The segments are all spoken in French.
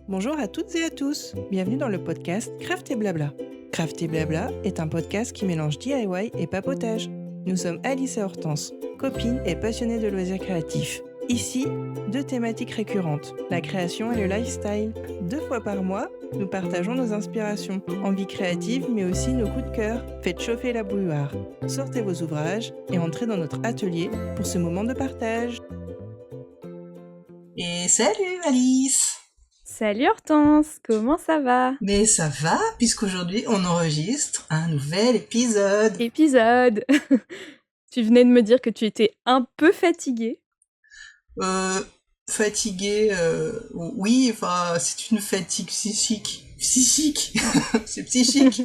Bonjour à toutes et à tous, bienvenue dans le podcast Craft et Blabla. Craft et Blabla est un podcast qui mélange DIY et papotage. Nous sommes Alice et Hortense, copines et passionnées de loisirs créatifs. Ici, deux thématiques récurrentes, la création et le lifestyle. 2 fois par mois, nous partageons nos inspirations, envies créatives mais aussi nos coups de cœur. Faites chauffer la bouilloire, sortez vos ouvrages et entrez dans notre atelier pour ce moment de partage. Et salut Alice! Salut Hortense, comment ça va? Mais ça va, puisqu'aujourd'hui on enregistre un nouvel épisode. Épisode. Tu venais de me dire que tu étais un peu fatiguée. Fatigué, oui, enfin, c'est une fatigue psychique. Psychique. C'est psychique.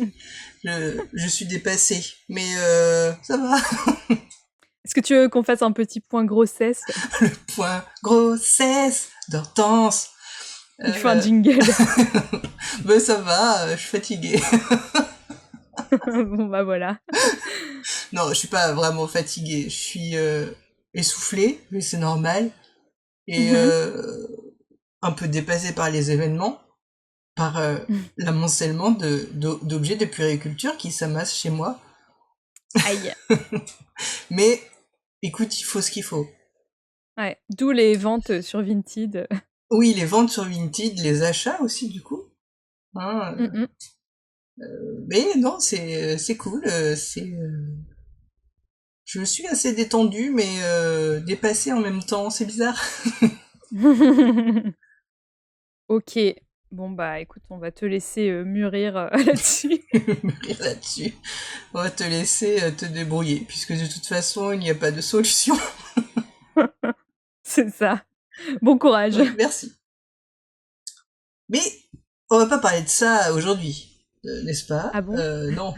Je suis dépassée, mais ça va. Est-ce que tu veux qu'on fasse un petit point grossesse? Le point grossesse d'Hortense. Il faut un jingle. Ben ça va, je suis fatiguée. Bon bah voilà. Non, je suis pas vraiment fatiguée, je suis essoufflée, mais c'est normal. Et un peu dépassée par les événements, par l'amoncellement d'objets de puériculture qui s'amassent chez moi. Aïe. Mais écoute, il faut ce qu'il faut. Ouais, d'où les ventes sur Vinted. Oui, les ventes sur Vinted, les achats aussi du coup. Hein, mais non, c'est cool. Je me suis assez détendue, mais dépassée en même temps. C'est bizarre. Ok. Bon bah écoute, on va te laisser mûrir là-dessus. Mûrir là-dessus. On va te laisser te débrouiller, puisque de toute façon, il n'y a pas de solution. C'est ça. Bon courage. Oui, merci. Mais on va pas parler de ça aujourd'hui, n'est-ce pas? Ah bon? Non,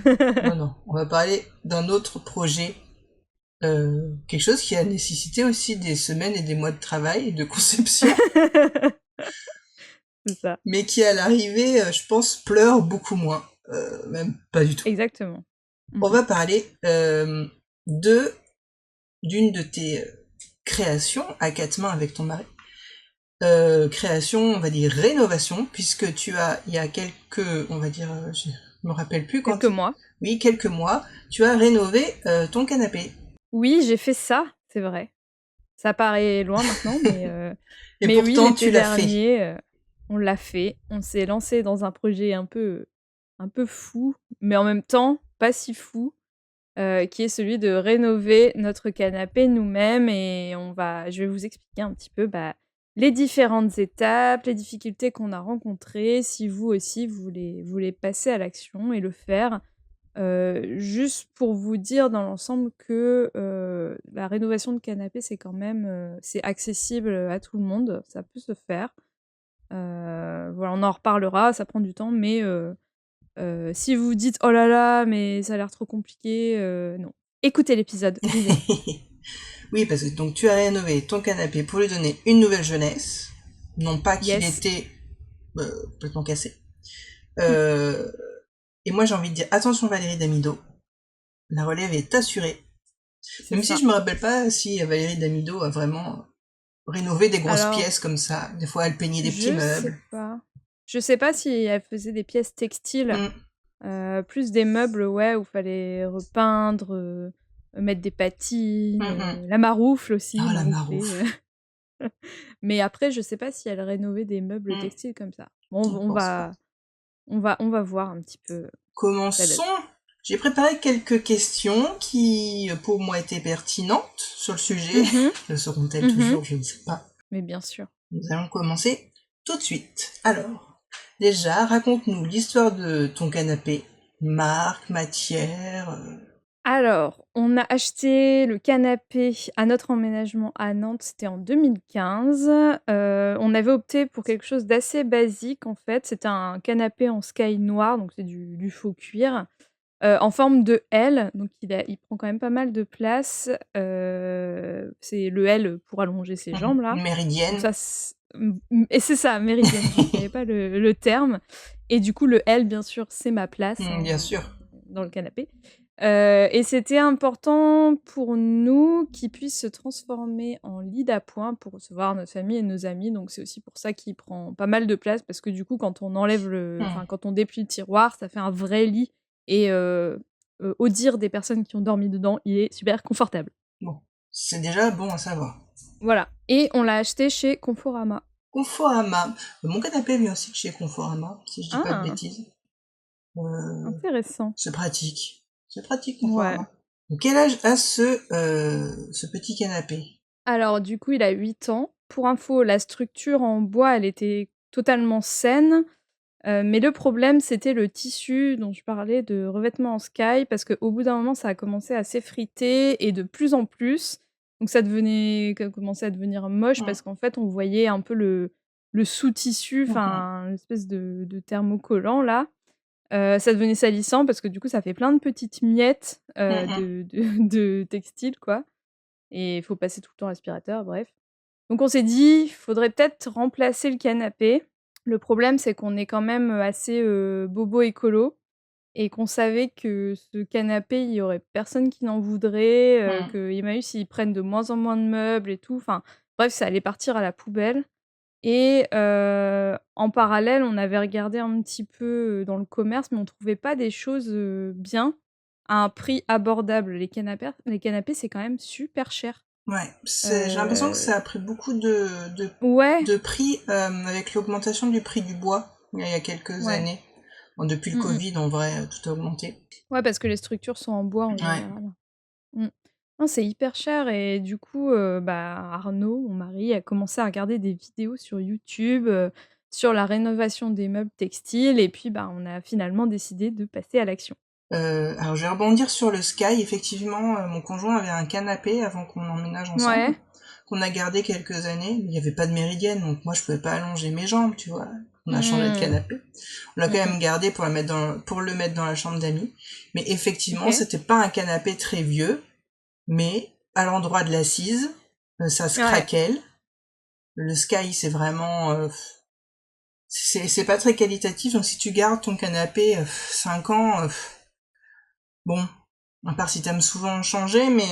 non. On va parler d'un autre projet, quelque chose qui a nécessité aussi des semaines et des mois de travail et de conception, C'est ça. mais qui à l'arrivée, je pense, pleure beaucoup moins. Même pas du tout. Exactement. On va parler d'une de tes créations à 4 mains avec ton mari. Création, on va dire rénovation, puisque tu as, il y a quelques, on va dire, je me rappelle plus quand. Quelques mois. Oui, quelques mois, tu as rénové ton canapé. Oui, j'ai fait ça, c'est vrai. Ça paraît loin maintenant, mais Et mais pourtant, oui, tu l'été l'as fait. dernier, on l'a fait. On s'est lancé dans un projet un peu fou, mais en même temps pas si fou, qui est celui de rénover notre canapé nous-mêmes et je vais vous expliquer un petit peu, les différentes étapes, les difficultés qu'on a rencontrées, si vous aussi vous voulez passer à l'action et le faire. Juste pour vous dire dans l'ensemble que, la rénovation de canapé, c'est quand même, c'est accessible, à tout le monde, ça peut se faire. Voilà, on en reparlera, ça prend du temps, mais si vous vous dites: «Oh là là, mais ça a l'air trop compliqué», non. Écoutez l'épisode, vous verrez. Oui, parce que donc tu as rénové ton canapé pour lui donner une nouvelle jeunesse, non pas qu'il Yes. était complètement cassé. Et moi j'ai envie de dire attention Valérie Damido, la relève est assurée. C'est Même ça. si je me rappelle pas si Valérie Damido a vraiment rénové des grosses Alors, pièces comme ça. Des fois elle peignait des petits meubles. Je sais pas si elle faisait des pièces textiles, plus des meubles, ouais, où fallait repeindre, mettre des patines, la maroufle aussi, Oh la maroufler. maroufle. Mais après, je sais pas si elle rénovait des meubles textiles comme ça. Bon, Je pense pas. on va voir un petit peu. Commençons. J'ai préparé quelques questions qui, pour moi, étaient pertinentes sur le sujet. Le seront-elles toujours? Je ne sais pas. Mais bien sûr. Nous allons commencer tout de suite. Alors, déjà, raconte-nous l'histoire de ton canapé. Marque, matière. Alors, on a acheté le canapé à notre emménagement à Nantes, c'était en 2015. On avait opté pour quelque chose d'assez basique, en fait. C'était un canapé en sky noir, donc c'est du faux cuir, en forme de L, donc il prend quand même pas mal de place. C'est le L pour allonger ses jambes, là. Méridienne. Donc ça, et c'est ça, méridienne, je ne savais pas le terme. Et du coup, le L, bien sûr, c'est ma place, Bien sûr. dans le canapé. Et c'était important pour nous qu'il puisse se transformer en lit d'appoint pour recevoir notre famille et nos amis. Donc c'est aussi pour ça qu'il prend pas mal de place parce que du coup, quand on quand on déplie le tiroir, ça fait un vrai lit. Et au dire des personnes qui ont dormi dedans, il est super confortable. Bon, c'est déjà bon à savoir. Voilà. Et on l'a acheté chez Conforama. Conforama. Mon canapé vient aussi de chez Conforama, si je dis pas de Ah, bêtises. intéressant. C'est pratique. C'est pratique, Ouais. Conforama. Donc, quel âge a ce petit canapé? Alors, du coup, il a 8 ans. Pour info, la structure en bois, elle était totalement saine. Mais le problème, c'était le tissu dont je parlais de revêtement en sky, parce qu'au bout d'un moment, ça a commencé à s'effriter et de plus en plus. Donc ça commençait à devenir moche parce qu'en fait, on voyait un peu le sous-tissu, enfin, une espèce de thermocollant là. Ça devenait salissant parce que du coup, ça fait plein de petites miettes de textile, quoi. Et il faut passer tout le temps aspirateur, bref. Donc on s'est dit, il faudrait peut-être remplacer le canapé. Le problème, c'est qu'on est quand même assez bobo écolo et qu'on savait que ce canapé, il y aurait personne qui n'en voudrait, que Emmaüs, ils prennent de moins en moins de meubles et tout. Enfin, bref, ça allait partir à la poubelle. Et en parallèle, on avait regardé un petit peu dans le commerce, mais on trouvait pas des choses bien à un prix abordable. Les canapés, c'est quand même super cher. Ouais, j'ai l'impression que ça a pris beaucoup de Ouais, prix avec l'augmentation du prix du bois il y a quelques ouais. années. Bon, depuis le Covid, en vrai, tout a augmenté. Ouais, parce que les structures sont en bois en Ouais. général. Mmh. Non, c'est hyper cher et du coup, Arnaud, mon mari, a commencé à regarder des vidéos sur YouTube, sur la rénovation des meubles textiles et puis, on a finalement décidé de passer à l'action. Alors je vais rebondir sur le Sky. Effectivement, mon conjoint avait un canapé avant qu'on emménage ensemble, Ouais. qu'on a gardé quelques années. Il n'y avait pas de méridienne, donc moi je pouvais pas allonger mes jambes, tu vois. On a changé de canapé. On l'a quand même gardé pour le mettre dans la chambre d'amis. Mais effectivement, Ok. c'était pas un canapé très vieux, mais à l'endroit de l'assise, ça se Ouais. craquelle. Le Sky, c'est vraiment... c'est pas très qualitatif, donc si tu gardes ton canapé 5 ans, bon, à part si t'aimes souvent changer, mais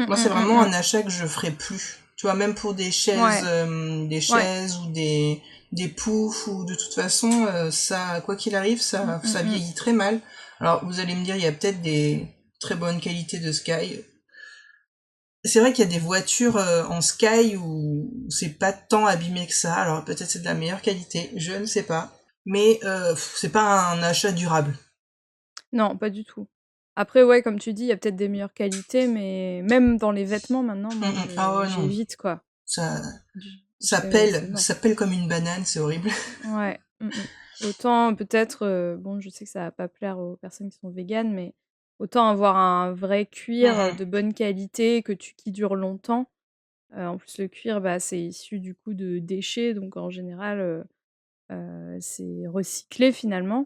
moi c'est vraiment un achat que je ferai plus. Tu vois, même pour des chaises, ou des poufs, ou de toute façon, ça, quoi qu'il arrive, ça vieillit très mal. Alors vous allez me dire, il y a peut-être des très bonnes qualités de Sky. C'est vrai qu'il y a des voitures en Sky où c'est pas tant abîmé que ça. Alors peut-être c'est de la meilleure qualité, je ne sais pas. Mais c'est pas un achat durable. Non, pas du tout. Après, ouais, comme tu dis, il y a peut-être des meilleures qualités, mais même dans les vêtements maintenant, moi, Ah ouais, non. j'évite, quoi. Ça Non. pèle comme une banane, c'est horrible. Ouais. Autant peut-être, bon, je sais que ça va pas plaire aux personnes qui sont véganes, mais autant avoir un vrai cuir de bonne qualité qui dure longtemps. En plus, le cuir, c'est issu du coup de déchets, donc en général, c'est recyclé finalement.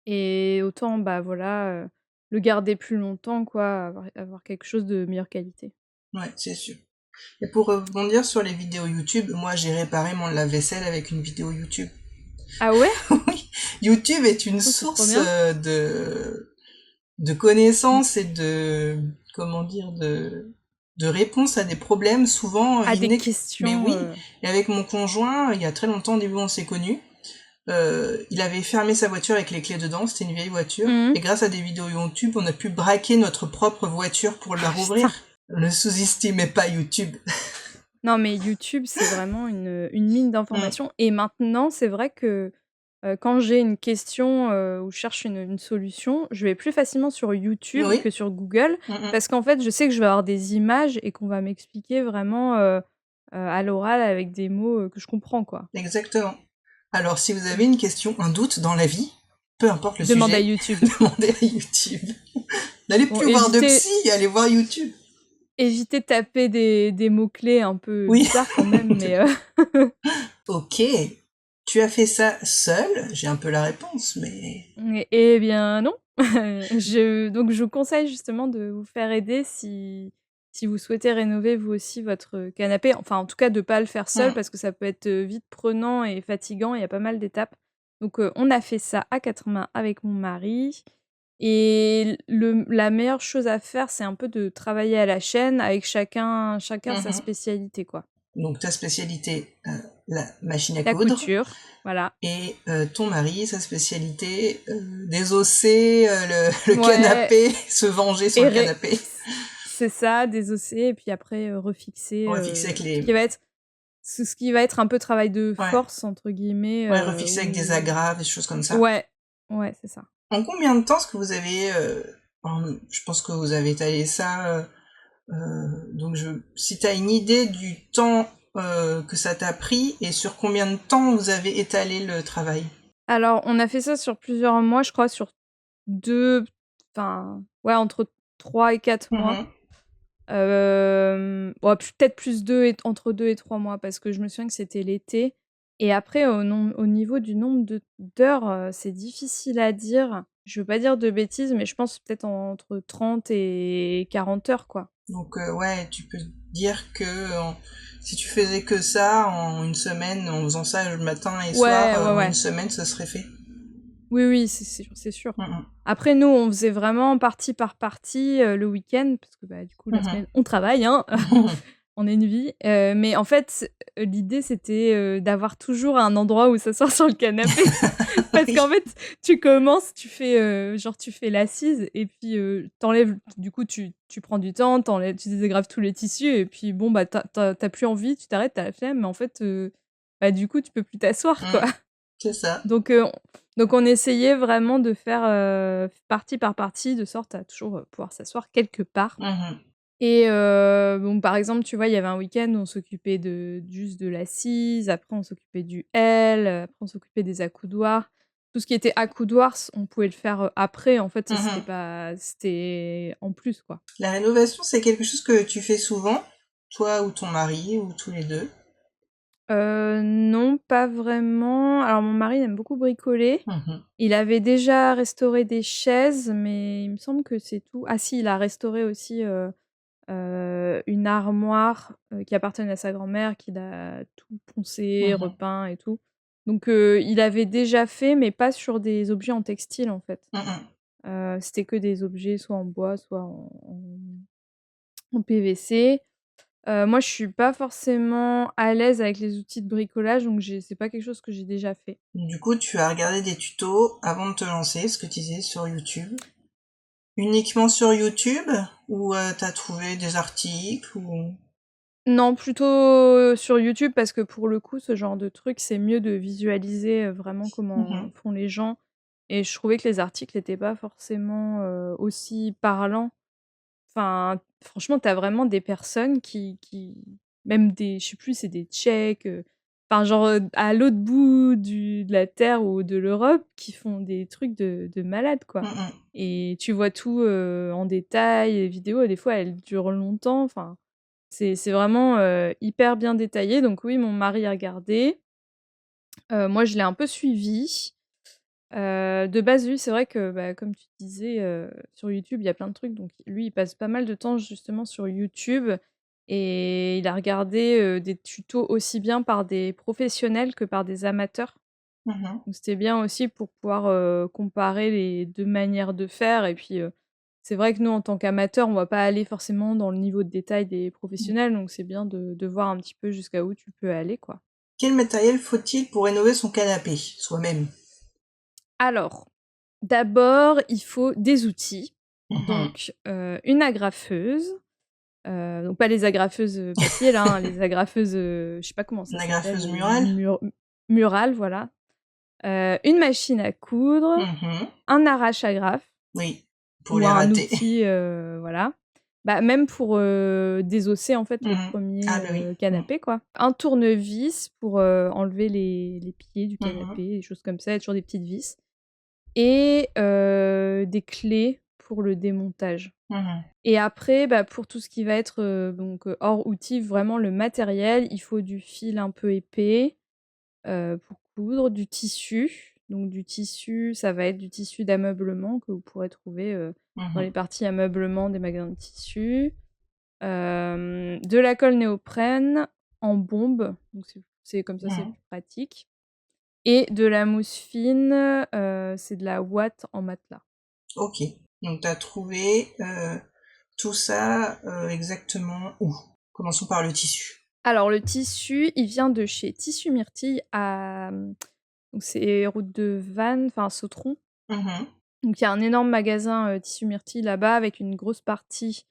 Et autant, voilà, le garder plus longtemps, quoi, avoir quelque chose de meilleure qualité. Ouais, c'est sûr. Et pour rebondir sur les vidéos YouTube, moi j'ai réparé mon lave-vaisselle avec une vidéo YouTube. Ah ouais? Oui, YouTube est une Oh, c'est trop source bien. de connaissances et comment dire, de réponses à des problèmes souvent À des questions. Mais oui, et avec mon conjoint, il y a très longtemps, au début on s'est connus, il avait fermé sa voiture avec les clés dedans, c'était une vieille voiture, et grâce à des vidéos YouTube, on a pu braquer notre propre voiture pour la rouvrir. Ne sous-estimez pas YouTube. Non, mais YouTube, c'est vraiment une mine d'informations. Et maintenant, c'est vrai que quand j'ai une question ou je cherche une solution, je vais plus facilement sur YouTube que sur Google. Parce qu'en fait, je sais que je vais avoir des images et qu'on va m'expliquer vraiment à l'oral avec des mots que je comprends, quoi. Exactement. Alors, si vous avez une question, un doute dans la vie, peu importe le Demandez sujet, à YouTube. demandez à YouTube. N'allez plus voir de psy, allez voir YouTube. Évitez de taper des mots-clés un peu bizarres quand même, mais... Ok, tu as fait ça seul? J'ai un peu la réponse, mais... Eh bien non. Donc je vous conseille justement de vous faire aider si vous souhaitez rénover vous aussi votre canapé. Enfin, en tout cas, de pas le faire seul parce que ça peut être vite prenant et fatigant. Il y a pas mal d'étapes. Donc on a fait ça à 4 mains avec mon mari. Et la meilleure chose à faire, c'est un peu de travailler à la chaîne avec chacun sa spécialité, quoi. Donc ta spécialité, la machine à La coudre, couture, voilà. et ton mari, sa spécialité, désosser le Ouais, canapé, se venger sur et le canapé, c'est ça, désosser, et puis après refixer refixer avec ce qui va être un peu travail de Ouais, force, entre guillemets. refixer avec des agrafes, des choses comme ça. Ouais, c'est ça. En combien de temps est-ce que vous avez, je pense que vous avez étalé ça, donc si tu as une idée du temps que ça t'a pris et sur combien de temps vous avez étalé le travail? Alors, on a fait ça sur plusieurs mois, je crois, sur entre 3 et 4 mois. Mhm. Peut-être plus entre 2 et 3 mois, parce que je me souviens que c'était l'été. Et après, au niveau du nombre d'heures, c'est difficile à dire. Je veux pas dire de bêtises, mais je pense peut-être entre 30 et 40 heures, quoi. Donc ouais, tu peux dire que si tu faisais que ça en une semaine, en faisant ça le matin et soir, en Ouais. une semaine, ça serait fait. Oui, c'est sûr. Mhm. Après, nous, on faisait vraiment partie par partie le week-end, parce que du coup, la Mhm. semaine, on travaille, hein. On a une vie. Mais en fait, l'idée, c'était d'avoir toujours un endroit où s'asseoir sur le canapé. Parce Oui. qu'en fait, tu commences, tu fais l'assise, et puis t'enlèves, du coup, tu prends du temps, tu désagrafes tous les tissus, et puis bon, bah, t'as plus envie, tu t'arrêtes, t'as la flemme, mais en fait, du coup, tu peux plus t'asseoir, quoi. C'est ça. Donc on essayait vraiment de faire partie par partie, de sorte à toujours pouvoir s'asseoir quelque part. Mhm. Et bon, par exemple, tu vois, il y avait un week-end où on s'occupait juste de l'assise, après on s'occupait du L, après on s'occupait des accoudoirs. Tout ce qui était accoudoirs, on pouvait le faire après, en fait, ça, c'était en plus, quoi. La rénovation, c'est quelque chose que tu fais souvent, toi ou ton mari, ou tous les deux? Non, pas vraiment. Alors mon mari, il aime beaucoup bricoler. Mhm. Il avait déjà restauré des chaises, mais il me semble que c'est tout. Ah si, il a restauré aussi, une armoire, qui appartenait à sa grand-mère, qu'il a tout poncé, Mhm. repeint et tout. Donc il avait déjà fait, mais pas sur des objets en textile, en fait. Mhm. C'était que des objets soit en bois, soit en PVC. Moi, je suis pas forcément à l'aise avec les outils de bricolage, donc c'est pas quelque chose que j'ai déjà fait. Du coup, tu as regardé des tutos avant de te lancer, ce que tu disais sur YouTube. Uniquement sur YouTube ou t'as trouvé des articles ou... Non, plutôt, sur YouTube, parce que pour le coup, ce genre de truc, c'est mieux de visualiser, vraiment comment Mhm. font les gens, et je trouvais que les articles étaient pas forcément, aussi parlants. Enfin, franchement, tu as vraiment des personnes qui même je sais plus, c'est des Tchèques, enfin genre, à l'autre bout de la terre ou de l'Europe, qui font des trucs de malades, quoi. Mhm. Et tu vois tout, en détail, les vidéos, des fois, elles durent longtemps, enfin, c'est vraiment, hyper bien détaillé. Donc oui, mon mari a regardé. Moi, je l'ai un peu suivi. De base, lui, c'est vrai que, comme tu disais, sur YouTube, il y a plein de trucs, donc lui, il passe pas mal de temps justement sur YouTube, et il a regardé, des tutos aussi bien par des professionnels que par des amateurs. Mhm. Donc c'était bien aussi pour pouvoir, comparer les 2 manières de faire, et puis, c'est vrai que nous, en tant qu'amateurs, on va pas aller forcément dans le niveau de détail des professionnels, donc c'est bien de voir un petit peu jusqu'à où tu peux aller, quoi. Quel matériel faut-il pour rénover son canapé, soi-même? Alors, d'abord, il faut des outils, Mhm. donc une agrafeuse, donc pas les agrafeuses, papier là, hein, les agrafeuses, je sais pas comment ça Une s'appelle, agrafeuse murale? murales, voilà. Une machine à coudre, Mhm. un arrache-agrafe Oui, pour ou les un rater. outil, voilà. Même pour, désosser en fait le Mhm. Ah premier bah oui. canapé, quoi. Un tournevis pour, enlever les pieds du Mhm. canapé, des choses comme ça, il y a toujours des petites vis. Et des clés pour le démontage. Mhm. Et après, pour tout ce qui va être, hors outil, vraiment le matériel, il faut du fil un peu épais, pour coudre, du tissu. Donc du tissu, ça va être du tissu d'ameublement que vous pourrez trouver, dans les Mhm. parties ameublement des magasins de tissus. De la colle néoprène en bombe, donc c'est comme ça, c'est Mhm. plus pratique. Et de la mousse fine, c'est de la ouate en matelas. Ok. Donc, tu as trouvé tout ça exactement où? Commençons par le tissu. Alors, le tissu, il vient de chez Tissu Myrtille donc c'est route de Vannes, enfin Sautron. Mhm. Donc, il y a un énorme magasin Tissu Myrtille là-bas avec une grosse partie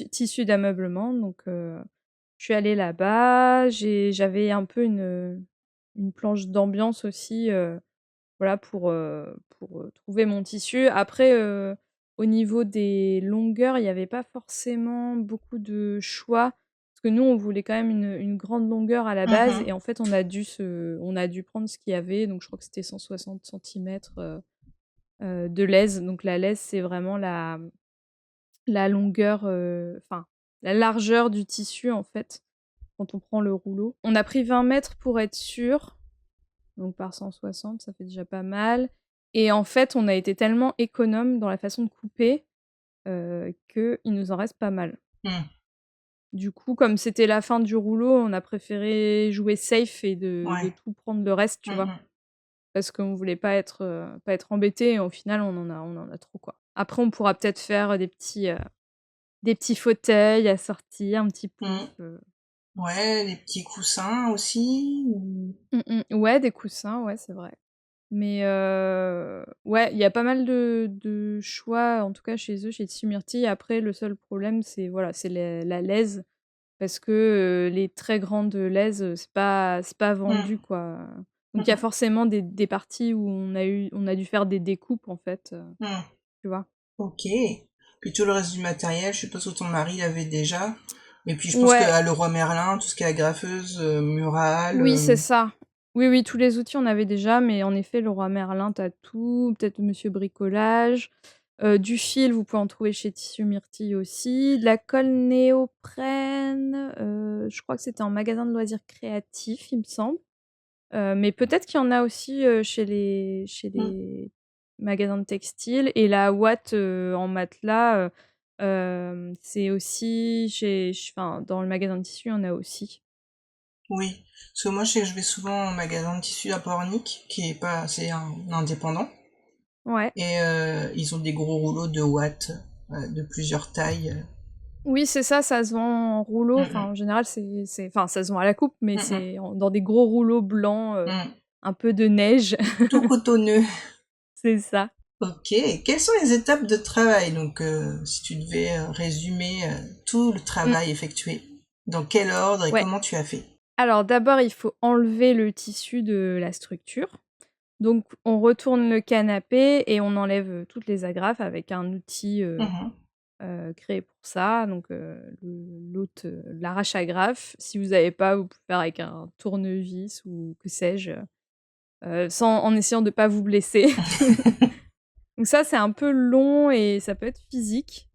tissu d'ameublement. Donc, je suis allée là-bas. J'avais un peu une planche d'ambiance aussi, voilà, pour trouver mon tissu. Après, au niveau des longueurs, il y avait pas forcément beaucoup de choix, parce que nous, on voulait quand même une grande longueur à la base Mhm. et en fait, on a dû prendre ce qu'il y avait, donc je crois que c'était 160 centimètres, de laise. Donc la laise, c'est vraiment la longueur, enfin, la largeur du tissu, en fait, quand on prend le rouleau. On a pris 20 mètres pour être sûr, donc par 160, ça fait déjà pas mal. Et en fait, on a été tellement économe dans la façon de couper qu'il nous en reste pas mal. Mhm. Du coup, comme c'était la fin du rouleau, on a préféré jouer safe et de Ouais. tout prendre le reste, tu vois. Mhm. Parce qu'on voulait pas être embêté et au final, on en a trop, quoi. Après, on pourra peut-être faire des petits fauteuils assortis, un petit pouf. Mhm. Ouais, les petits coussins aussi. Ouais, des coussins, ouais, c'est vrai. Mais ouais, il y a pas mal de choix, en tout cas chez eux, chez Tissu Myrtille. Après, le seul problème, c'est voilà, c'est la laise, parce que les très grandes laises, c'est pas Mhm. vendu, quoi. Donc il y a Mhm. forcément des parties où on a dû faire des découpes, en fait, Mhm. tu vois? Ok. Puis tout le reste du matériel, je suppose que ton mari l'avait déjà. Et puis je pense Ouais, qu'à Leroy Merlin, tout ce qui est agrafeuse, murale. oui, c'est ça. Oui, oui, tous les outils, on avait déjà, mais en effet, Leroy Merlin, tu tout, peut-être Monsieur Bricolage. Du fil, vous pouvez en trouver chez Tissu Myrtille aussi. De la colle néoprène, je crois que c'était en magasin de loisirs créatifs, il me semble. Mais peut-être qu'il y en a aussi, chez Hmm. les magasins de textiles. Et la ouate, en matelas, c'est aussi enfin, dans le magasin de tissu, il y en a aussi. Oui. Parce que moi, je sais que je vais souvent au magasin de tissu à Pornic, qui est pas, c'est un indépendant. Ouais. Et ils ont des gros rouleaux de watts de plusieurs tailles. Oui, c'est ça, ça se vend en rouleau. Enfin, Mm, en général, enfin, ça se vend à la coupe, mais mm, mm, c'est dans des gros rouleaux blancs, mm. un peu de neige. Tout cotonneux. C'est ça. Ok. Quelles sont les étapes de travail? Donc, si tu devais résumer tout le Mmh, travail effectué, dans quel ordre et ouais. comment tu as fait? Alors d'abord, il faut enlever le tissu de la structure. Donc on retourne le canapé et on enlève, toutes les agrafes avec un outil, Mhm. créé pour ça. Donc l'autre, l'arrache-agrafe. Si vous n'avez pas, vous pouvez faire avec un tournevis ou que sais-je, en essayant de pas vous blesser. Donc ça, c'est un peu long et ça peut être physique.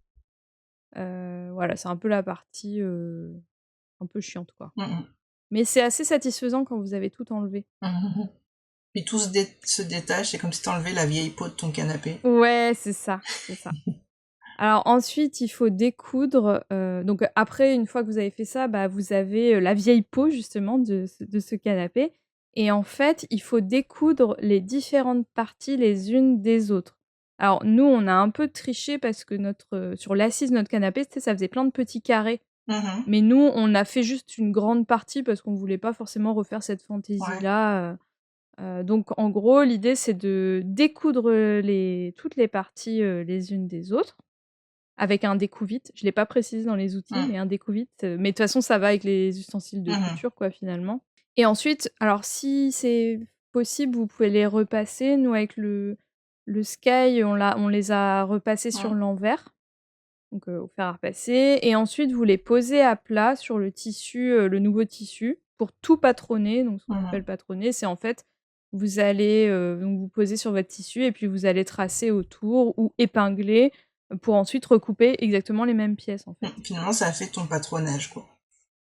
Voilà, c'est un peu la partie, un peu chiante, quoi. Mhm. Mais c'est assez satisfaisant quand vous avez tout enlevé. Mhm. Puis tout se détache, c'est comme si t'enlevais la vieille peau de ton canapé. Ouais, c'est ça, c'est ça. Alors ensuite, il faut découdre, donc après, une fois que vous avez fait ça, bah, vous avez, la vieille peau justement de ce canapé et en fait, il faut découdre les différentes parties les unes des autres. Alors nous, on a un peu triché parce que sur l'assise de notre canapé, tu sais, ça faisait plein de petits carrés. Mhm. Mais nous, on a fait juste une grande partie parce qu'on voulait pas forcément refaire cette Ouais. fantaisie-là, donc en gros, l'idée, c'est de découdre, toutes les parties, les unes des autres avec un découvite. Je l'ai pas précisé dans les outils, Mm. mais un découvite, mais de toute façon, ça va avec les ustensiles de Mhm. couture, quoi, finalement. Et ensuite, alors si c'est possible, vous pouvez les repasser. Nous, avec le Sky, on les a repassés sur Mm. l'envers, donc au fer à repasser et ensuite vous les posez à plat sur le tissu, le nouveau tissu pour tout patronner. Donc ce qu'on Mhm. appelle patronner, c'est en fait, vous allez, donc vous posez sur votre tissu et puis vous allez tracer autour ou épingler, pour ensuite recouper exactement les mêmes pièces, en fait. Finalement, ça a fait ton patronage, quoi.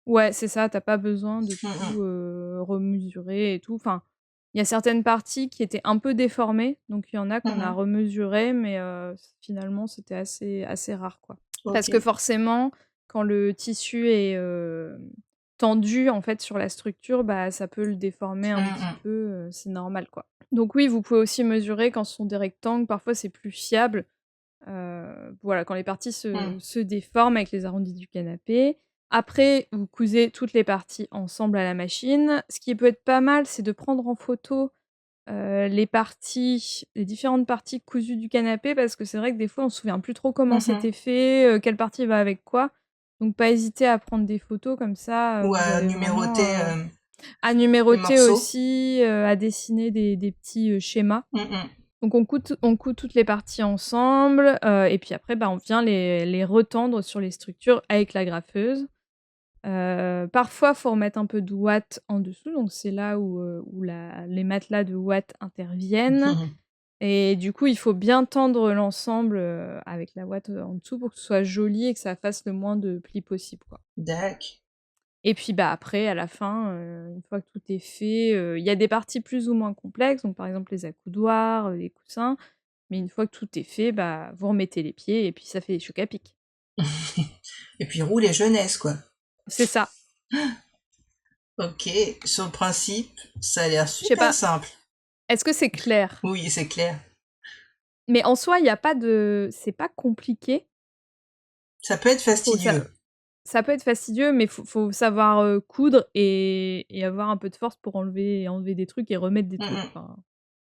Ouais, c'est ça, tu pas besoin de Mm, tout, remesurer et tout. Enfin, il y a certaines parties qui étaient un peu déformées, donc il y en a mm. qu'on a Mhm. remesurées, mais finalement, c'était assez rare, quoi. Ok. Parce que forcément, quand le tissu est, tendu, en fait, sur la structure, bah, ça peut le déformer un petit Mm, peu, c'est normal, quoi. Donc oui, vous pouvez aussi mesurer quand ce sont des rectangles, parfois c'est plus fiable. Voilà, quand les parties Mm. se déforment avec les arrondis du canapé. Après, vous cousez toutes les parties ensemble à la machine. Ce qui peut être pas mal, c'est de prendre en photo, les différentes parties cousues du canapé parce que c'est vrai que des fois, on se souvient plus trop comment Mhm. c'était fait, quelle partie va avec quoi. Donc pas hésiter à prendre des photos comme ça, Ou vous à avez numéroter vraiment, à les numéroter morceaux. aussi, à dessiner des petits, schémas. Mm, Donc on coud toutes les parties ensemble, et puis après, bah, on vient les retendre sur les structures avec la graffeuse. Parfois, faut remettre un peu de ouate en dessous, donc c'est là où les matelas de ouate interviennent mm. et du coup, il faut bien tendre l'ensemble, avec la ouate, en dessous pour que ce soit joli et que ça fasse le moins de plis possible, quoi. Dac. Et puis, bah, après, à la fin, une fois que tout est fait, il y a des parties plus ou moins complexes, donc par exemple les accoudoirs, les coussins, mais une fois que tout est fait, bah, vous remettez les pieds et puis ça fait des chocs à pic. Et puis roule et jeunesse, quoi. C'est ça. Ok, sur le principe, ça a l'air Je sais super pas, simple. est-ce que c'est clair? Oui, c'est clair. Mais en soi, il y a pas de c'est pas compliqué. Ça peut être Faut ça fastidieux. ça peut être fastidieux, mais faut savoir, coudre et avoir un peu de force pour enlever des trucs et remettre des Mm, trucs, mm. enfin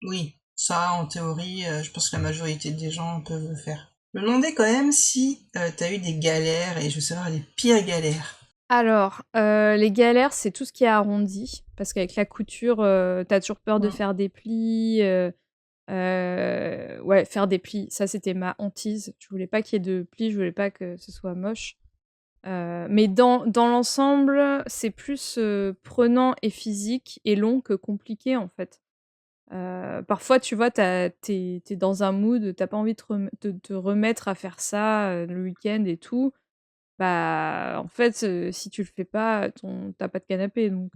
Oui, ça, en théorie, je pense que la majorité des gens peuvent le faire. Je me demandais quand même si t'as eu des galères, et je veux savoir les pires galères. alors, les galères, c'est tout ce qui est arrondi, parce qu'avec la couture, tu toujours peur de Mm. faire des plis, ouais, faire des plis, ça c'était ma hantise. Je voulais pas qu'il y ait de plis, je voulais pas que ce soit moche. Mais dans l'ensemble, c'est plus, prenant et physique et long que compliqué, en fait. Parfois, tu vois, t'es dans un mood, t'as pas envie de te remettre à faire ça, le week-end et tout. Bah, en fait, si tu le fais pas, tu pas de canapé donc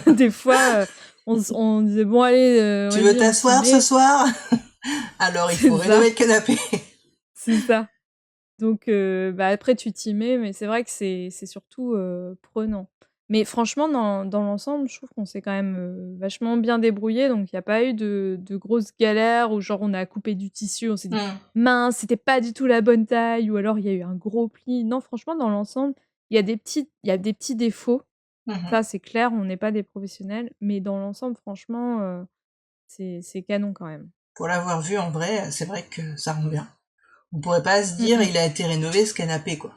des fois, on disait: «Bon allez, Tu veux vas-y, on s'y t'asseoir ce met». soir? Alors il C'est faut ça, rénover le canapé. c'est ça. Donc bah, après tu t'y mets, mais c'est vrai que c'est surtout, prenant. Mais franchement dans l'ensemble, je trouve qu'on s'est quand même, vachement bien débrouillé. Donc il y a pas eu de grosses galères où genre on a coupé du tissu, on s'est dit: Mm. «Mince, c'était pas du tout la bonne taille» ou alors il y a eu un gros pli. Non, franchement dans l'ensemble, il y a des petits défauts, Mhm. ça c'est clair, on n'est pas des professionnels, mais dans l'ensemble franchement, c'est canon quand même. Pour l'avoir vu en vrai, c'est vrai que ça rend bien. On pourrait pas se Mmh dire mh. il a été rénové ce canapé, quoi.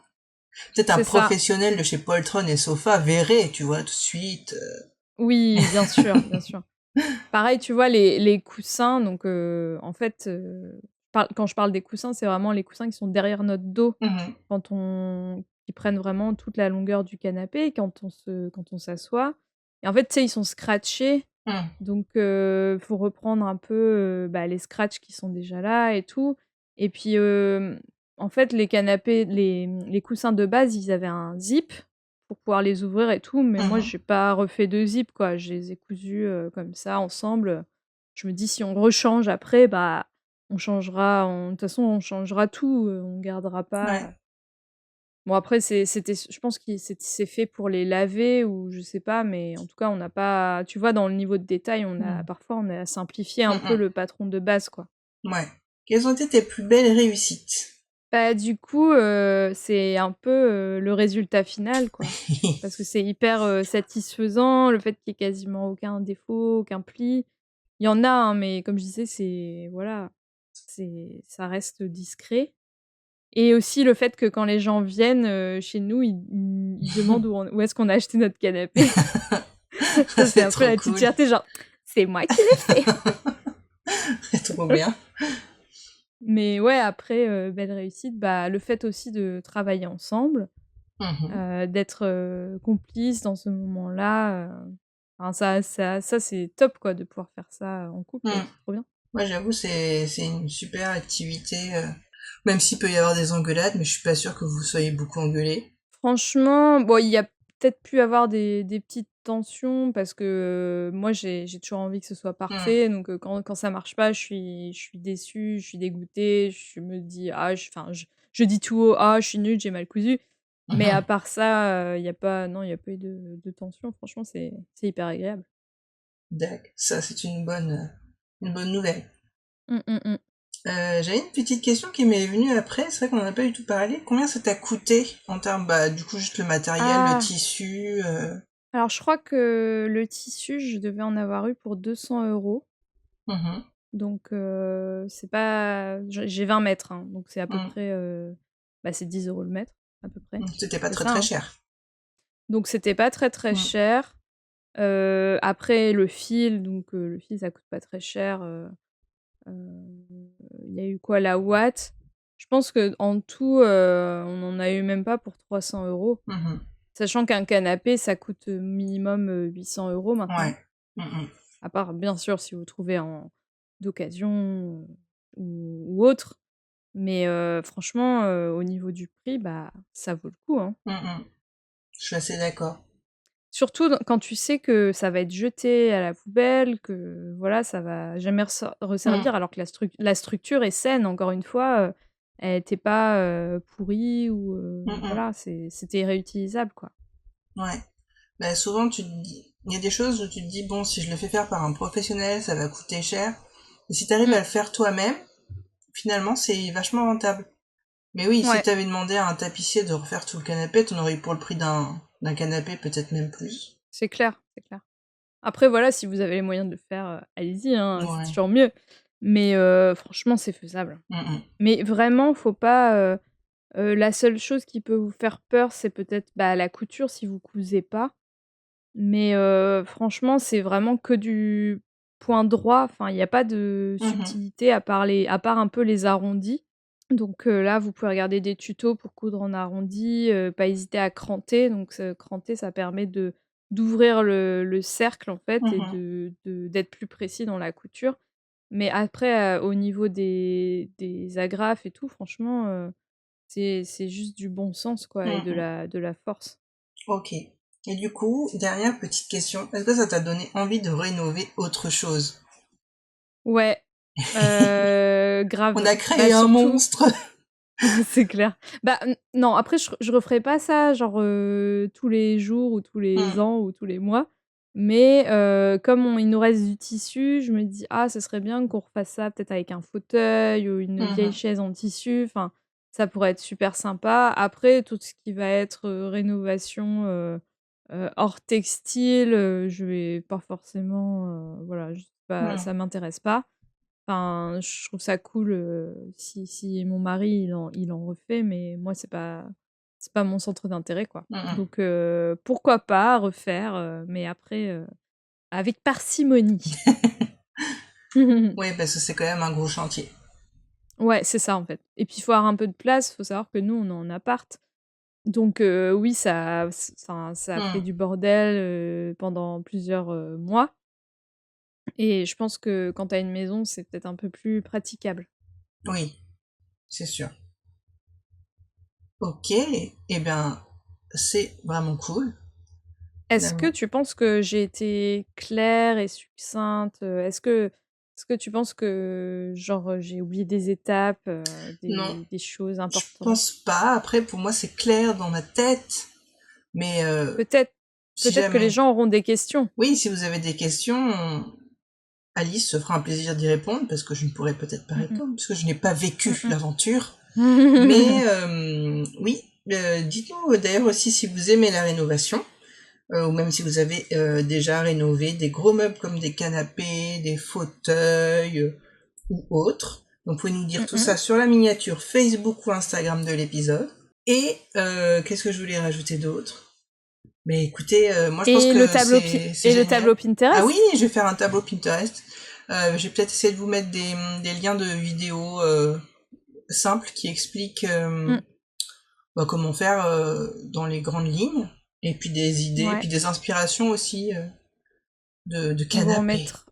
Peut-être un C'est ça. professionnel de chez Poltron et Sofa verrait, tu vois, tout de suite. Oui, bien sûr, bien sûr. Pareil, tu vois, les coussins, donc en fait, quand je parle des coussins, c'est vraiment les coussins qui sont derrière notre dos, Mhm. qui prennent vraiment toute la longueur du canapé quand on s'assoit et en fait, tu sais, ils sont scratchés, Mm. donc faut reprendre un peu, bah, les scratchs qui sont déjà là et tout et puis, en fait, les canapés, les coussins de base, ils avaient un zip pour pouvoir les ouvrir et tout, mais moi, Mhm. j'ai pas refait de zip, quoi. Je les ai cousus, comme ça ensemble. Je me dis: «Si on rechange après, bah, on changera, de toute façon, on changera tout, on gardera Ouais. pas». Bon après c'était je pense que c'est fait pour les laver ou je sais pas, mais en tout cas on n'a pas tu vois dans le niveau de détail, Mm. on a simplifié un peu Mm, le patron de base, quoi. mm. Ouais. Quelles ont été tes plus belles réussites? Bah, du coup, c'est un peu, le résultat final, quoi. Parce que c'est hyper, satisfaisant, le fait qu'il y ait quasiment aucun défaut, aucun pli. Il y en a, hein, mais comme je disais, c'est voilà, ça reste discret et aussi le fait que quand les gens viennent, chez nous, ils demandent où est-ce qu'on a acheté notre canapé. Ça, c'est C'est un peu trop la petite cool. fierté, genre: «C'est moi qui l'ai fait!» C'est trop bien. Mais ouais, après, belle réussite, bah, le fait aussi de travailler ensemble, Mhm. d'être, complices dans ce moment-là, enfin ça c'est top quoi de pouvoir faire ça en couple, Mm. c'est trop bien. Moi, j'avoue, c'est une super activité. Même s'il peut y avoir des engueulades, mais je suis pas sûre que vous soyez beaucoup engueulés. Franchement, bon, il y a peut-être pu avoir des petites tensions parce que, moi j'ai toujours envie que ce soit Mm. parfait donc quand ça marche pas, je suis déçue, je suis dégoûtée, je me dis: «Ah» je dis tout haut: «Ah je suis nulle, j'ai mal cousu». Mais à Mhm. part ça, il y a pas non, il y a pas eu de tension. Franchement, c'est hyper agréable. D'accord. Ça, c'est une bonne nouvelle. Mmh, mmh, mmh. J'avais une petite question qui m'est venue après, c'est vrai qu'on n'en a pas du tout parlé. Combien ça t'a coûté en termes, du coup, juste le matériel, le Ah! tissu Alors je crois que le tissu, je devais en avoir eu pour 200 €. Mhm. Donc c'est pas j'ai 20 mètres, hein, donc c'est à peu Mm. près, c'est 10 € le mètre, à peu près. C'était pas C'est très ça, très hein. cher. Donc c'était pas très, très Mm. cher. Après le fil, donc le fil ça coûte pas très cher, il y a eu quoi? La ouate. Je pense qu'en tout, on en a eu même pas pour 300 €. Mhm. Sachant qu'un canapé, ça coûte, minimum, 800 € maintenant. Ouais. Mm. À part bien sûr si vous trouvez en d'occasion, ou autre. Mais franchement, au niveau du prix, ça vaut le coup, hein. Mm. Je suis assez d'accord. Surtout quand tu sais que ça va être jeté à la poubelle, que voilà, ça va jamais Mm. resservir alors que la structure est saine, encore une fois, elle était pas, pourrie ou Mm. voilà, c'était réutilisable, quoi. Ouais. Bah, souvent, tu te dis, il y a des choses où tu te dis, bon, si je le fais faire par un professionnel, ça va coûter cher. Et si tu arrives Mmh. à le faire toi-même, finalement, c'est vachement rentable. Mais oui, si Ouais, tu avais demandé à un tapissier de refaire tout le canapé, t'en aurais eu pour le prix d'un canapé, peut-être même plus. c'est clair, c'est clair. Après voilà, si vous avez les moyens de le faire, allez-y, hein, c'est Ouais. toujours mieux. Mais franchement, c'est faisable. Mm. Mais vraiment, faut pas, la seule chose qui peut vous faire peur, c'est peut-être, la couture si vous cousez pas. Mais franchement, c'est vraiment que du point droit, enfin, il y a pas de Mhm. subtilité à part un peu les arrondis. Donc là, vous pouvez regarder des tutos pour coudre en arrondi, pas hésiter à cranter. Donc cranter, ça permet d'ouvrir le cercle, en fait, et Mhm. d'être plus précis dans la couture. Mais après, au niveau des agrafes et tout, franchement, c'est juste du bon sens, quoi, et Mhm. de la force. Ok. Et du coup, dernière petite question. Est-ce que ça t'a donné envie de rénover autre chose? Ouais, On grave. a créé un Surtout monstre. c'est clair. Non, après je referai pas ça genre, tous les jours ou tous les Mm. ans ou tous les mois. Mais comme il nous reste du tissu, je me dis: «Ah, ce serait bien qu'on refasse ça peut-être avec un fauteuil ou une vieille Mhm. chaise en tissu». Enfin, ça pourrait être super sympa. Après tout ce qui va être, rénovation, hors textile, je vais pas forcément, voilà, je sais pas, Mm. ça m'intéresse pas. Enfin, je trouve ça cool, si mon mari il en refait, mais moi c'est pas mon centre d'intérêt, quoi. Mm. Donc pourquoi pas refaire, mais après, avec parcimonie. Oui, parce que c'est quand même un gros chantier. Ouais, c'est ça, en fait. Et puis il faut avoir un peu de place, faut savoir que nous on est en appart. Donc oui, ça a fait Mm. du bordel, pendant plusieurs, mois, et je pense que quand tu as une maison, c'est peut-être un peu plus praticable. Oui, c'est sûr. Ok, eh bien, c'est vraiment cool, Est-ce que finalement. tu penses que j'ai été claire et succincte? Est-ce que tu penses que, genre, j'ai oublié des étapes, Non, des choses je importantes? pense pas. Après, pour moi, c'est clair dans ma tête. Mais Peut-être si peut-être que les jamais... gens auront des questions. Oui, si vous avez des questions, Alice se fera un plaisir d'y répondre, parce que je ne pourrai peut-être pas Mmh mh. répondre, parce que je n'ai pas vécu Mmh l'aventure. Mais mh. oui, dites-nous d'ailleurs aussi si vous aimez la rénovation, ou même si vous avez déjà rénové des gros meubles comme des canapés, des fauteuils ou autres. Donc vous pouvez nous dire Mmh tout mh. ça sur la miniature Facebook ou Instagram de l'épisode. Et qu'est-ce que je voulais rajouter d'autre? Mais écoutez, moi je pense Et que c'est le génial. tableau Ah oui, Pinterest? je vais faire un tableau Pinterest. Je vais peut-être essayer de vous mettre des liens de vidéos simples qui expliquent Mmh. comment faire dans les grandes lignes. Et puis des idées, et Ouais, puis des inspirations aussi de on va en canapé. mettre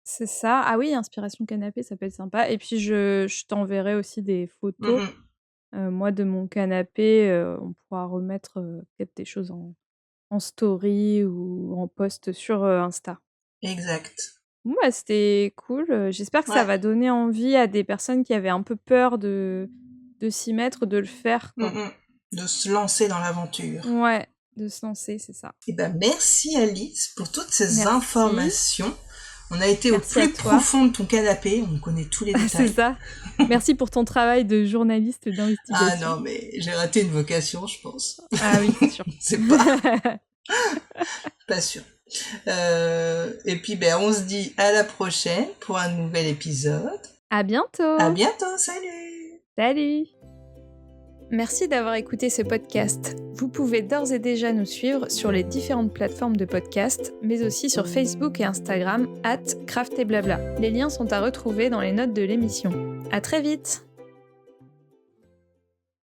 c'est ça. Ah oui, inspiration canapé, ça peut être sympa, et puis je t'enverrai aussi des photos, Mhm, moi de mon canapé, on pourra remettre, peut-être des choses en story ou en post sur, Insta. exact. Bon, c'était cool, j'espère que ça Ouais. va donner envie à des personnes qui avaient un peu peur de s'y mettre, de le faire, quoi. Mhm. De se lancer dans l'aventure. Ouais, de se lancer, c'est ça. Et ben merci Alice pour toutes ces Merci. informations. On a été Merci au à plus toi. profond de ton canapé, on connaît tous les détails. C'est ça. Merci pour ton travail de journaliste d'investigation. Ah non, mais j'ai raté une vocation, je pense. Ah oui, c'est sûr. C'est pas sûr. Et puis, on se dit à la prochaine pour un nouvel épisode. À bientôt. À bientôt, salut. Salut. Merci d'avoir écouté ce podcast. Vous pouvez d'ores et déjà nous suivre sur les différentes plateformes de podcast, mais aussi sur Facebook et Instagram @craftetblabla. Les liens sont à retrouver dans les notes de l'émission. À très vite.